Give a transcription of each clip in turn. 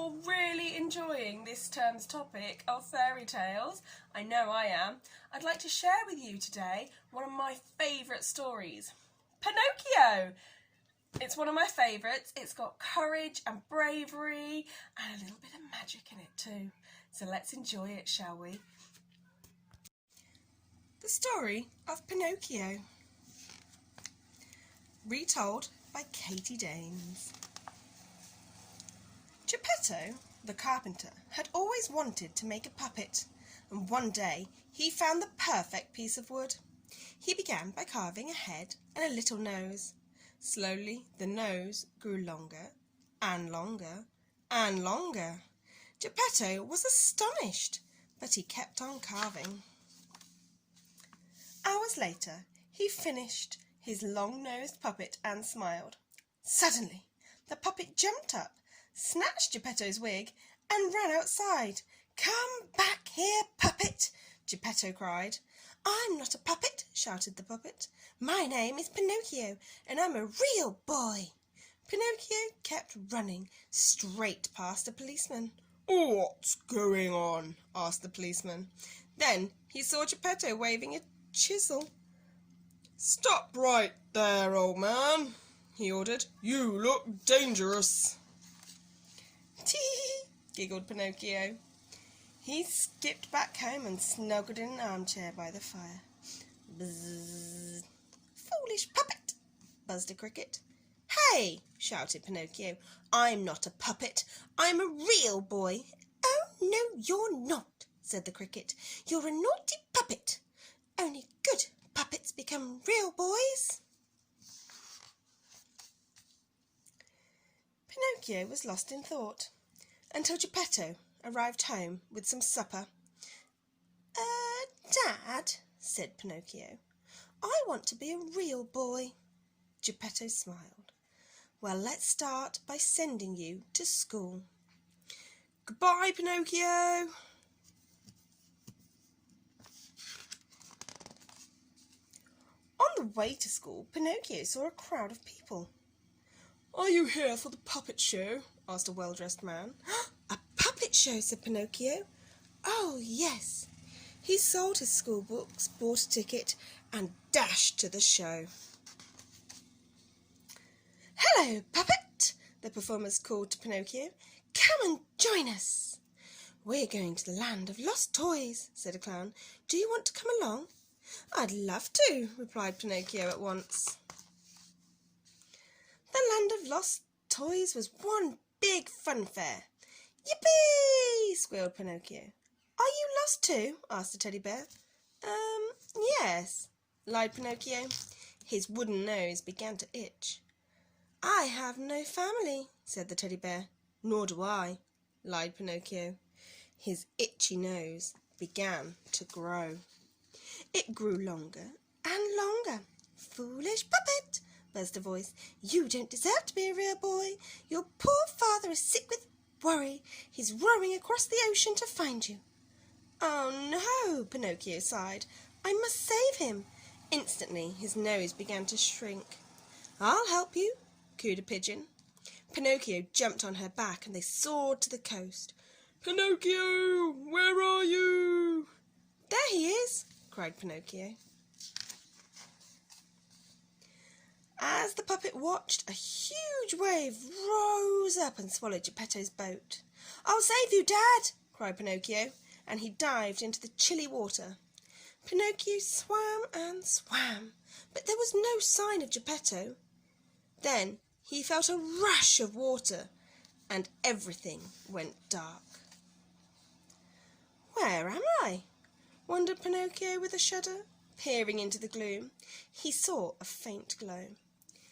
all really enjoying this term's topic of fairy tales? I know I am. I'd like to share with you today one of my favourite stories, Pinocchio. It's one of my favourites. It's got courage and bravery and a little bit of magic in it too. So let's enjoy it, shall we? The story of Pinocchio, retold by Katie Danes. Geppetto, the carpenter, had always wanted to make a puppet, and one day he found the perfect piece of wood. He began by carving a head and a little nose. Slowly the nose grew longer and longer and longer. Geppetto was astonished, but he kept on carving. Hours later he finished his long-nosed puppet and smiled. Suddenly the puppet jumped up, snatched Geppetto's wig and ran outside. "Come back here, puppet!" Geppetto cried. "I'm not a puppet," shouted the puppet. "My name is Pinocchio, and I'm a real boy." Pinocchio kept running straight past a policeman. "What's going on?" asked the policeman. Then he saw Geppetto waving a chisel. "Stop right there, old man," he ordered. "You look dangerous." "Tee!" giggled Pinocchio. He skipped back home and snuggled in an armchair by the fire. "Bzzz! Foolish puppet!" buzzed a cricket. "Hey!" shouted Pinocchio. "I'm not a puppet. I'm a real boy." "Oh, no, you're not," said the cricket. "You're a naughty puppet. Only good puppets become real boys." Pinocchio was lost in thought until Geppetto arrived home with some supper. Dad," said Pinocchio, "I want to be a real boy." Geppetto smiled. "Well, let's start by sending you to school." "Goodbye, Pinocchio." On the way to school, Pinocchio saw a crowd of people. "Are you here for the puppet show?" asked a well-dressed man. "A puppet show?" said Pinocchio. "Oh, yes." He sold his school books, bought a ticket, and dashed to the show. "Hello, puppet!" the performers called to Pinocchio. "Come and join us." "We're going to the land of lost toys," said a clown. "Do you want to come along?" "I'd love to," replied Pinocchio at once. The land of lost toys was one big fun fair. "Yippee!" squealed Pinocchio. "Are you lost too?" asked the teddy bear. Yes," lied Pinocchio. His wooden nose began to itch. "I have no family," said the teddy bear. "Nor do I," lied Pinocchio. His itchy nose began to grow. It grew longer and longer. "Foolish puppet!" buzzed a voice. "You don't deserve to be a real boy. Your poor father is sick with worry. He's rowing across the ocean to find you." "Oh no!" Pinocchio sighed. "I must save him." Instantly his nose began to shrink. "I'll help you," cooed a pigeon. Pinocchio jumped on her back and they soared to the coast. "Pinocchio, where are you?" "There he is!" cried Pinocchio. As the puppet watched, a huge wave rose up and swallowed Geppetto's boat. "I'll save you, Dad!" cried Pinocchio, and he dived into the chilly water. Pinocchio swam and swam, but there was no sign of Geppetto. Then he felt a rush of water, and everything went dark. "Where am I?" wondered Pinocchio with a shudder. Peering into the gloom, he saw a faint glow.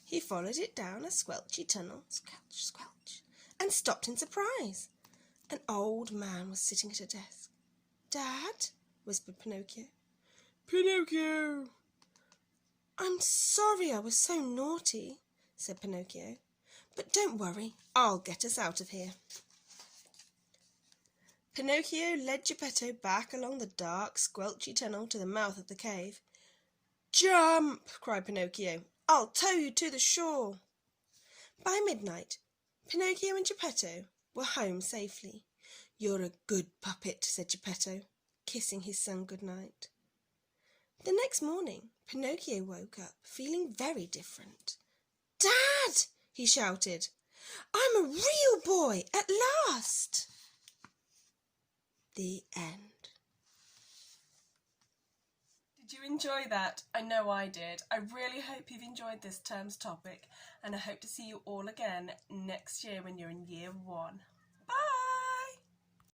He followed it down a squelchy tunnel, squelch, squelch, and stopped in surprise. An old man was sitting at a desk. "Dad?" whispered Pinocchio. "Pinocchio!" "I'm sorry I was so naughty," said Pinocchio. "But don't worry, I'll get us out of here." Pinocchio led Geppetto back along the dark, squelchy tunnel to the mouth of the cave. "Jump!" cried Pinocchio. "I'll tow you to the shore." By midnight, Pinocchio and Geppetto were home safely. "You're a good puppet," said Geppetto, kissing his son good-night. The next morning, Pinocchio woke up feeling very different. "Dad!" he shouted. "I'm a real boy at last!" The end. Did you enjoy that? I know I did. I really hope you've enjoyed this term's topic, and I hope to see you all again next year when you're in year 1.